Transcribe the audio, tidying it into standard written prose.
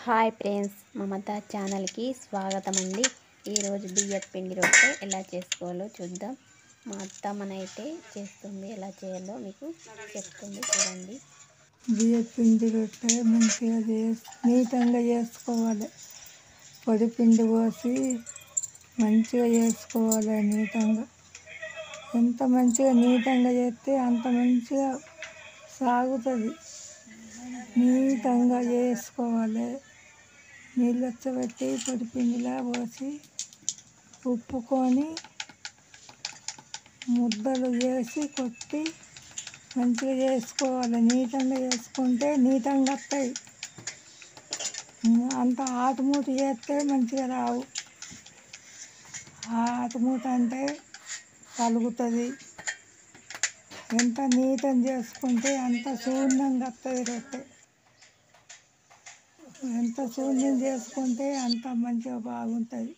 Hi friends, మమత ఛానల్కి స్వాగతం అండి. ఈరోజు బియ్యం పిండి రొట్టె ఎలా చేసుకోవాలో చూద్దాం. మా అత్తమ్మనైతే చేస్తుంది, ఎలా చేయాలో మీకు చెప్తుంది చూడండి. బియ్యం పిండి రొట్టె మంచిగా నీట్గా చేసుకోవాలి. పొడి పిండి పోసి మంచిగా చేసుకోవాలి. నీట్గా ఎంత మంచిగా నీట్గా చేస్తే అంత మంచిగా సాగుతుంది. నీట్గా చేసుకోవాలి. నీళ్ళు వచ్చబెట్టి పొడి పిండిలా పోసి ఉప్పుకొని ముద్దలు చేసి కొట్టి మంచిగా చేసుకోవాలి. నీట్గా చేసుకుంటే నీట్గా వస్తాయి. అంత ఆటుమూట చేస్తే మంచిగా రావు. ఆటుమూట అంటే కలుగుతుంది. ఎంత నీట్గా చేసుకుంటే అంత శూన్యంగా వస్తుంది రొట్టె. ఎంత శూన్యం చేసుకుంటే అంత మంచిగా బాగుంటుంది.